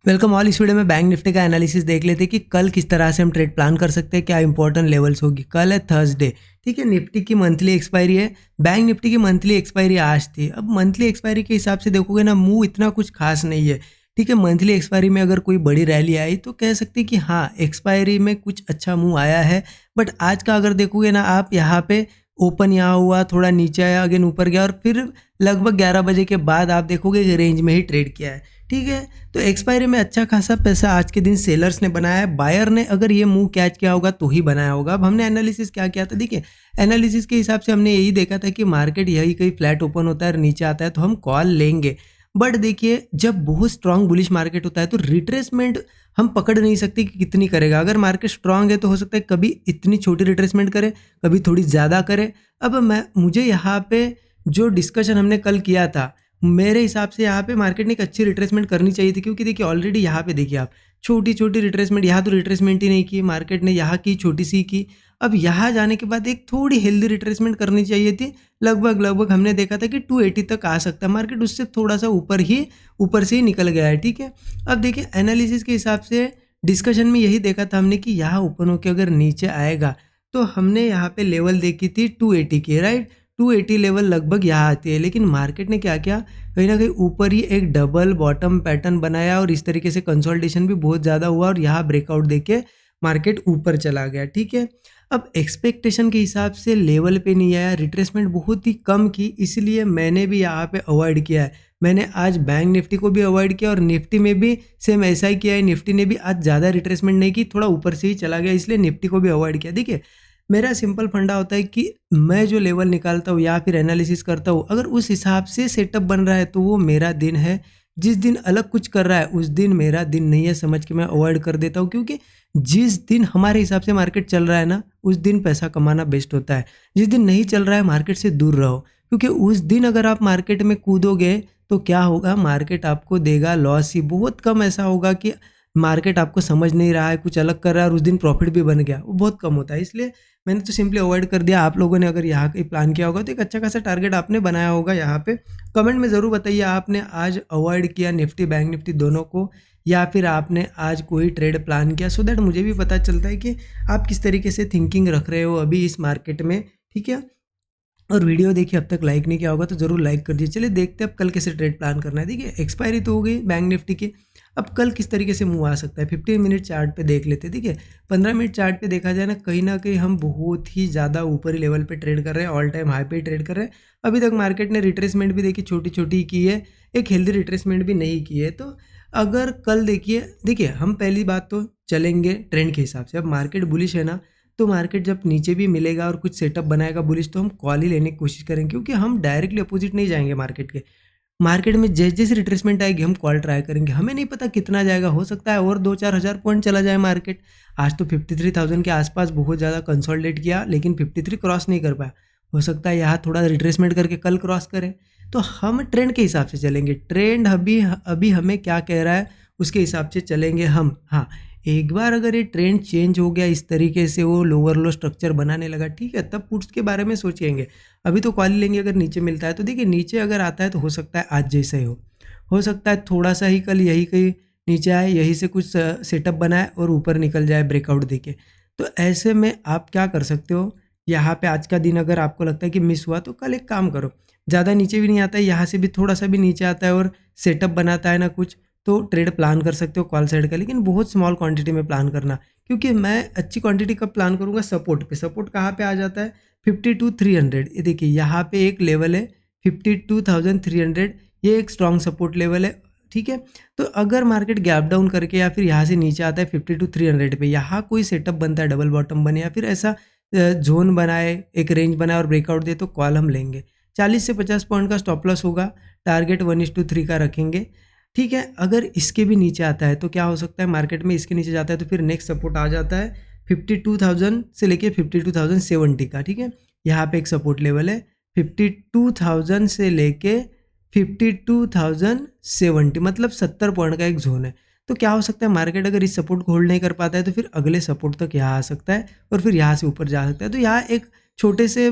Welcome all. इस video में bank Nifty का एनालिसिस देख लेते हैं कि कल किस तरह से हम ट्रेड प्लान कर सकते हैं, क्या इंपॉर्टेंट लेवल्स होगी। कल है थर्सडे, ठीक है। निफ्टी की मंथली एक्सपायरी है, बैंक निफ्टी की मंथली एक्सपायरी आज थी। अब मंथली एक्सपायरी के हिसाब से देखोगे ना, मूव इतना कुछ खास नहीं है, ठीक है। मंथली एक्सपायरी में अगर कोई बड़ी रैली आई तो कह सकते हैं कि हाँ, एक्सपायरी में कुछ अच्छा मूव आया है। बट आज का अगर देखोगे ना आप, यहाँ पे ओपन यहाँ हुआ, थोड़ा नीचे आया, अगेन ऊपर गया और फिर लगभग 11 बजे के बाद आप देखोगे कि रेंज में ही ट्रेड किया है, ठीक है। तो एक्सपायरी में अच्छा खासा पैसा आज के दिन सेलर्स ने बनाया है। बायर ने अगर ये मूव कैच किया होगा तो ही बनाया होगा। अब हमने एनालिसिस क्या किया था, देखिए एनालिसिस के हिसाब से हमने यही देखा था कि मार्केट यही कहीं फ्लैट ओपन होता है और नीचे आता है तो हम कॉल लेंगे। बट देखिए, जब बहुत स्ट्रांग बुलिश मार्केट होता है तो रिट्रेसमेंट हम पकड़ नहीं सकते कि कितनी करेगा। अगर मार्केट स्ट्रांग है तो हो सकता है कभी इतनी छोटी रिट्रेसमेंट करे, कभी थोड़ी ज़्यादा करे। अब मुझे यहाँ पे जो डिस्कशन हमने कल किया था, मेरे हिसाब से यहाँ पे मार्केट ने एक अच्छी रिट्रेसमेंट करनी चाहिए थी, क्योंकि देखिए ऑलरेडी यहाँ पे देखिए आप छोटी छोटी रिट्रेसमेंट, यहाँ तो रिट्रेसमेंट ही नहीं की मार्केट ने, यहाँ की छोटी सी की। अब यहाँ जाने के बाद एक थोड़ी हेल्दी रिट्रेसमेंट करनी चाहिए थी। लगभग हमने देखा था कि 280 तक आ सकता है मार्केट, उससे थोड़ा सा ऊपर से ही निकल गया है, ठीक है। अब देखिए एनालिसिस के हिसाब से डिस्कशन में यही देखा था हमने कि यहाँ ओपन होकर अगर नीचे आएगा तो हमने यहाँ पे लेवल देखी थी 280 की, राइट। 280 लेवल लगभग यहाँ आती है, लेकिन मार्केट ने क्या किया, कहीं ना कहीं ऊपर ही एक डबल बॉटम पैटर्न बनाया और इस तरीके से कंसोलिडेशन भी बहुत ज़्यादा हुआ और यहाँ ब्रेकआउट देके मार्केट ऊपर चला गया, ठीक है। अब एक्सपेक्टेशन के हिसाब से लेवल पे नहीं आया, रिट्रेसमेंट बहुत ही कम की, इसलिए मैंने भी यहाँ पे अवॉइड किया है। मैंने आज बैंक निफ्टी को भी अवॉइड किया और निफ्टी में भी सेम ऐसा ही किया है। निफ्टी ने भी आज ज़्यादा रिट्रेसमेंट नहीं की, थोड़ा ऊपर से ही चला गया, इसलिए निफ्टी को भी अवॉइड किया। देखिए मेरा सिंपल फंडा होता है कि मैं जो लेवल निकालता हूँ या फिर एनालिसिस करता हूँ, अगर उस हिसाब से सेटअप बन रहा है तो वो मेरा दिन है। जिस दिन अलग कुछ कर रहा है उस दिन मेरा दिन नहीं है, समझ के मैं अवॉइड कर देता हूँ। क्योंकि जिस दिन हमारे हिसाब से मार्केट चल रहा है ना, उस दिन पैसा कमाना बेस्ट होता है। जिस दिन नहीं चल रहा है मार्केट से दूर रहो, क्योंकि उस दिन अगर आप मार्केट में कूदोगे तो क्या होगा, मार्केट आपको देगा लॉस ही। बहुत कम ऐसा होगा कि मार्केट आपको समझ नहीं रहा है, कुछ अलग कर रहा है और उस दिन प्रॉफिट भी बन गया, वो बहुत कम होता है। इसलिए मैंने तो सिंपली अवॉइड कर दिया। आप लोगों ने अगर यहाँ कहीं प्लान किया होगा तो एक अच्छा खासा टारगेट आपने बनाया होगा। यहाँ पे कमेंट में ज़रूर बताइए आपने आज अवॉइड किया निफ्टी बैंक निफ्टी दोनों को, या फिर आपने आज कोई ट्रेड प्लान किया, सो दैट मुझे भी पता चलता है कि आप किस तरीके से थिंकिंग रख रहे हो अभी इस मार्केट में, ठीक है। और वीडियो देखिए, अब तक लाइक नहीं किया होगा तो ज़रूर लाइक कर दीजिए। चलिए देखते हैं अब कल कैसे ट्रेड प्लान करना है। देखिए एक्सपायरी तो हो गई बैंक निफ्टी की, अब कल किस तरीके से मूव आ सकता है 15 मिनट चार्ट पे देख लेते हैं। देखिए 15 मिनट चार्ट पे देखा जाए ना कहीं हम बहुत ही ज़्यादा ऊपरी लेवल पे ट्रेड कर रहे हैं, ऑल टाइम हाई पे ट्रेड कर रहे हैं। अभी तक मार्केट ने रिट्रेसमेंट भी देखी छोटी छोटी की है, एक हेल्दी रिट्रेसमेंट भी नहीं की है। तो अगर कल देखिए हम पहली बात तो चलेंगे ट्रेंड के हिसाब से। अब मार्केट बुलिश है ना, तो मार्केट जब नीचे भी मिलेगा और कुछ सेटअप बनाएगा बुलिश, तो हम कॉल ही लेने की कोशिश करेंगे, क्योंकि हम डायरेक्टली अपोजिट नहीं जाएंगे मार्केट के। मार्केट में जैसे जैसे रिट्रेसमेंट आएगी हम कॉल ट्राई करेंगे। हमें नहीं पता कितना जाएगा, हो सकता है और 2-4 हज़ार पॉइंट चला जाए मार्केट। आज तो 53,000 के आसपास बहुत ज़्यादा कंसोलिडेट किया, लेकिन 53 क्रॉस नहीं कर पाया। हो सकता है यहाँ थोड़ा रिट्रेसमेंट करके कल क्रॉस करें। तो हम ट्रेंड के हिसाब से चलेंगे, ट्रेंड अभी अभी हमें क्या कह रहा है उसके हिसाब से चलेंगे हम। हाँ, एक बार अगर ये ट्रेंड चेंज हो गया इस तरीके से, वो लोअर लो स्ट्रक्चर बनाने लगा, ठीक है, तब पुट्स के बारे में सोचेंगे। अभी तो कॉल लेंगे अगर नीचे मिलता है तो। देखिए नीचे अगर आता है तो हो सकता है आज जैसा ही हो सकता है थोड़ा सा ही कल यही कहीं नीचे आए, यही से कुछ सेटअप बनाए और ऊपर निकल जाए ब्रेकआउट देके। तो ऐसे में आप क्या कर सकते हो, यहाँ पे आज का दिन अगर आपको लगता है कि मिस हुआ तो कल एक काम करो, ज़्यादा नीचे भी नहीं आता है, यहाँ से भी थोड़ा सा भी नीचे आता है और सेटअप बनाता है ना कुछ, तो ट्रेड प्लान कर सकते हो कॉल साइड का, लेकिन बहुत स्मॉल क्वांटिटी में प्लान करना। क्योंकि मैं अच्छी क्वांटिटी कब प्लान करूंगा, सपोर्ट पे। सपोर्ट कहाँ पे आ जाता है, 52,300। ये देखिए यहाँ पे एक लेवल है 52,300, ये एक स्ट्रॉन्ग सपोर्ट लेवल है, ठीक है। तो अगर मार्केट गैप डाउन करके या फिर यहाँ से नीचे आता है 52,300 पे, यहाँ कोई सेटअप बनता है, डबल बॉटम बने या फिर ऐसा जोन बनाए, एक रेंज बनाए और ब्रेकआउट दे, तो कॉल हम लेंगे। 40 से 50 पॉइंट का स्टॉप लॉस होगा, टारगेट 1:3 का रखेंगे, ठीक है। अगर इसके भी नीचे आता है तो क्या हो सकता है, मार्केट में इसके नीचे जाता है तो फिर नेक्स्ट सपोर्ट आ जाता है 52,000 से लेके 52,070 का, ठीक है। यहाँ पे एक सपोर्ट लेवल है 52,000 से लेके 52,070, मतलब 70 पॉइंट का एक जोन है। तो क्या हो सकता है, मार्केट अगर इस सपोर्ट को होल्ड नहीं कर पाता है तो फिर अगले सपोर्ट तक यहाँ आ सकता है और फिर यहाँ से ऊपर जा सकता है। तो यहाँ एक छोटे से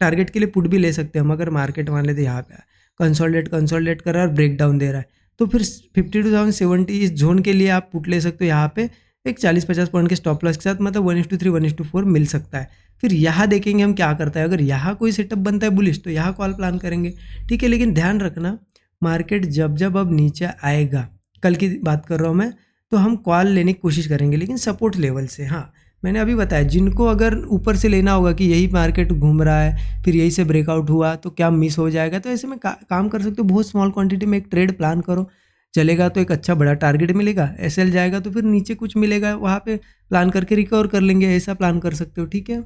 टारगेट के लिए पुट भी ले सकते हैं हम, अगर मार्केट मान लेते यहाँ पे कंसोलिडेट कर रहा है और ब्रेक डाउन दे रहा है, तो फिर 52,070 इस जोन के लिए आप पुट ले सकते हो यहाँ पे एक 40-50 पॉइंट के स्टॉप लॉस के साथ, मतलब 1:3 1:4 मिल सकता है। फिर यहाँ देखेंगे हम क्या करता है, अगर यहाँ कोई सेटअप बनता है बुलिश तो यहाँ कॉल प्लान करेंगे, ठीक है। लेकिन ध्यान रखना मार्केट जब जब अब नीचे आएगा, कल की बात कर रहा हूँ मैं, तो हम कॉल लेने की कोशिश करेंगे लेकिन सपोर्ट लेवल से। हाँ, मैंने अभी बताया जिनको अगर ऊपर से लेना होगा कि यही मार्केट घूम रहा है फिर यही से ब्रेकआउट हुआ तो क्या मिस हो जाएगा, तो ऐसे में काम कर सकते हो। बहुत स्मॉल क्वांटिटी में एक ट्रेड प्लान करो, चलेगा तो एक अच्छा बड़ा टारगेट मिलेगा, एसएल जाएगा तो फिर नीचे कुछ मिलेगा, वहाँ पे प्लान करके रिकवर कर लेंगे, ऐसा प्लान कर सकते हो, ठीक है।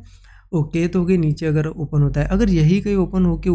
ओके, तो होगी नीचे अगर ओपन होता है, अगर यही कहीं ओपन होके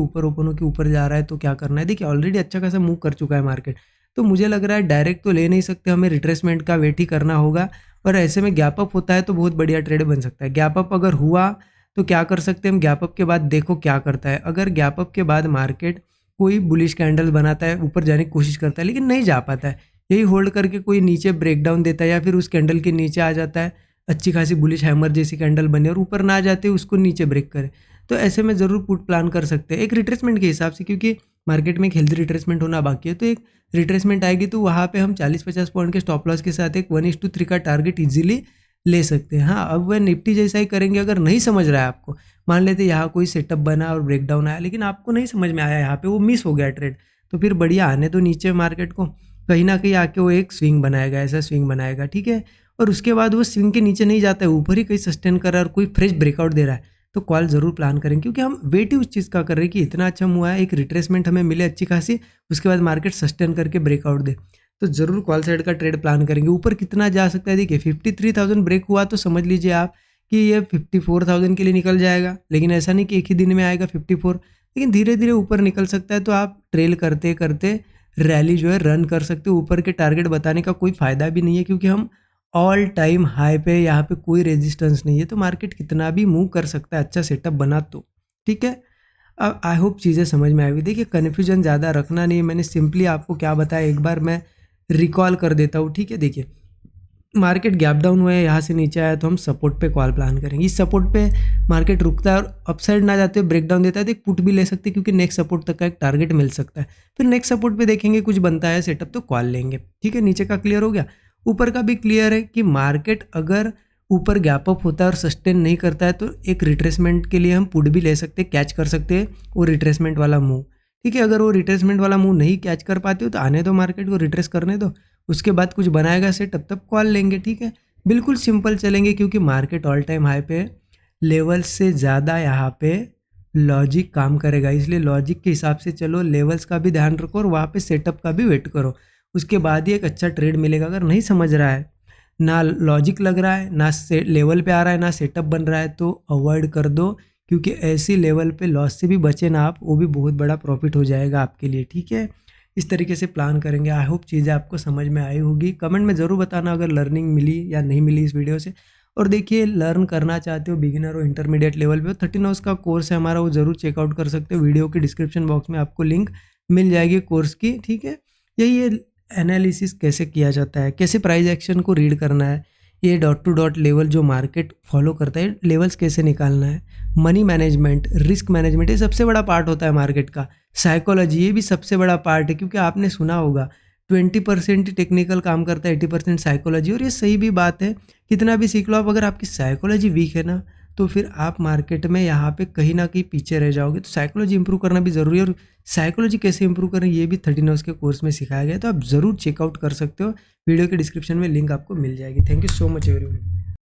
ऊपर जा रहा है तो क्या करना है। देखिए ऑलरेडी अच्छा खासा मूव कर चुका है मार्केट, तो मुझे लग रहा है डायरेक्ट तो ले नहीं सकते, हमें रिट्रेसमेंट का वेट ही करना होगा। और ऐसे में गैप अप होता है तो बहुत बढ़िया ट्रेड बन सकता है। गैप अप अगर हुआ तो क्या कर सकते हैं हम, गैप अप के बाद देखो क्या करता है। अगर गैप अप के बाद मार्केट कोई बुलिश कैंडल बनाता है, ऊपर जाने की कोशिश करता है लेकिन नहीं जा पाता है, यही होल्ड करके कोई नीचे ब्रेकडाउन देता है या फिर उस कैंडल के नीचे आ जाता है, अच्छी खासी बुलिश हैमर जैसी कैंडल बने और ऊपर ना जाते उसको नीचे ब्रेक करे, तो ऐसे में ज़रूर पुट प्लान कर सकते हैं एक रिट्रेसमेंट के हिसाब से, क्योंकि मार्केट में एक हेल्दी रिट्रेसमेंट होना बाकी है। तो एक रिट्रेसमेंट आएगी तो वहाँ पे हम 40-50 पॉइंट के स्टॉप लॉस के साथ एक 1:3 का टारगेट इजीली ले सकते हैं। हाँ, अब वह निफ्टी जैसा ही करेंगे। अगर नहीं समझ रहा है आपको, मान लेते यहाँ कोई सेटअप बना और ब्रेकडाउन आया लेकिन आपको नहीं समझ में आया, यहाँ पे वो मिस हो गया ट्रेड, तो फिर बढ़िया आने दो नीचे मार्केट को, कहीं ना कहीं आके वो एक स्विंग बनाएगा, ऐसा स्विंग बनाएगा, ठीक है। और उसके बाद वो स्विंग के नीचे नहीं जाता है, ऊपर ही कहीं सस्टेन कर रहा है और कोई फ्रेश ब्रेकआउट दे रहा है, तो कॉल ज़रूर प्लान करेंगे, क्योंकि हम वेट ही उस चीज़ का कर रहे हैं कि इतना अच्छा मुआ है, एक रिट्रेसमेंट हमें मिले अच्छी खासी, उसके बाद मार्केट सस्टेन करके ब्रेकआउट दे, तो ज़रूर कॉल साइड का ट्रेड प्लान करेंगे। ऊपर कितना जा सकता है, देखिए 53,000 ब्रेक हुआ तो समझ लीजिए आप कि ये 54,000 के लिए निकल जाएगा, लेकिन ऐसा नहीं कि एक ही दिन में आएगा 54, लेकिन धीरे धीरे ऊपर निकल सकता है। तो आप ट्रेल करते करते रैली जो है रन कर सकते हो। ऊपर के टारगेट बताने का कोई फ़ायदा भी नहीं है, क्योंकि हम ऑल टाइम हाई पे, यहाँ पे कोई रेजिस्टेंस नहीं है, तो मार्केट कितना भी मूव कर सकता है अच्छा सेटअप बना तो, ठीक है। अब आई होप चीज़ें समझ में आई। देखिए कन्फ्यूजन ज़्यादा रखना नहीं है, मैंने सिंपली आपको क्या बताया एक बार मैं रिकॉल कर देता हूँ, ठीक है। देखिए मार्केट गैप डाउन हुआ है, यहाँ से नीचे आया तो हम सपोर्ट पे कॉल प्लान करेंगे। इस सपोर्ट पे मार्केट रुकता है और अपसाइड ना जाते हुए ब्रेकडाउन देता है तो एक पुट भी ले सकते हैं, क्योंकि नेक्स्ट सपोर्ट तक का एक टारगेट मिल सकता है। फिर नेक्स्ट सपोर्ट पे देखेंगे कुछ बनता है सेटअप तो कॉल लेंगे, ठीक है। नीचे का क्लियर हो गया, ऊपर का भी क्लियर है कि मार्केट अगर ऊपर गैप अप होता है और सस्टेन नहीं करता है तो एक रिट्रेसमेंट के लिए हम पुट भी ले सकते हैं, कैच कर सकते हैं वो रिट्रेसमेंट वाला मूव, ठीक है। अगर वो रिट्रेसमेंट वाला मूव नहीं कैच कर पाते हो तो आने दो, मार्केट को रिट्रेस करने दो, उसके बाद कुछ बनाएगा सेटअप तब कॉल लेंगे, ठीक है। बिल्कुल सिंपल चलेंगे, क्योंकि मार्केट ऑल टाइम हाई पे, लेवल्स से ज़्यादा यहाँ पे लॉजिक काम करेगा, इसलिए लॉजिक के हिसाब से चलो, लेवल्स का भी ध्यान रखो और वहाँ पे सेटअप का भी वेट करो, उसके बाद ही एक अच्छा ट्रेड मिलेगा। अगर नहीं समझ रहा है, ना लॉजिक लग रहा है, ना लेवल पे आ रहा है, ना सेटअप बन रहा है, तो अवॉइड कर दो, क्योंकि ऐसी लेवल पे लॉस से भी बचे ना आप, वो भी बहुत बड़ा प्रॉफिट हो जाएगा आपके लिए, ठीक है। इस तरीके से प्लान करेंगे। आई होप चीज़ें आपको समझ में आई होगी। कमेंट में ज़रूर बताना अगर लर्निंग मिली या नहीं मिली इस वीडियो से। और देखिए लर्न करना चाहते हो बिगिनर और इंटरमीडिएट लेवल पे, 13 आवर्स का कोर्स है हमारा, वो ज़रूर चेकआउट कर सकते हो। वीडियो के डिस्क्रिप्शन बॉक्स में आपको लिंक मिल जाएगी कोर्स की, ठीक है। यही है एनालिसिस कैसे किया जाता है, कैसे प्राइस एक्शन को रीड करना है, ये डॉट टू डॉट लेवल जो मार्केट फॉलो करता है, लेवल्स कैसे निकालना है, मनी मैनेजमेंट, रिस्क मैनेजमेंट, ये सबसे बड़ा पार्ट होता है मार्केट का। साइकोलॉजी ये भी सबसे बड़ा पार्ट है, क्योंकि आपने सुना होगा 20% टेक्निकल काम करता है, 80% साइकोलॉजी, और ये सही भी बात है। कितना भी सीख लो आप, अगर आपकी साइकोलॉजी वीक है ना तो फिर आप मार्केट में यहाँ पे कहीं ना कहीं पीछे रह जाओगे। तो साइकोलॉजी इंप्रूव करना भी ज़रूरी है, और साइकोलॉजी कैसे इंप्रूव करें ये भी 13 आवर्स के कोर्स में सिखाया गया है, तो आप ज़रूर चेकआउट कर सकते हो। वीडियो के डिस्क्रिप्शन में लिंक आपको मिल जाएगी। Thank you so much everyone.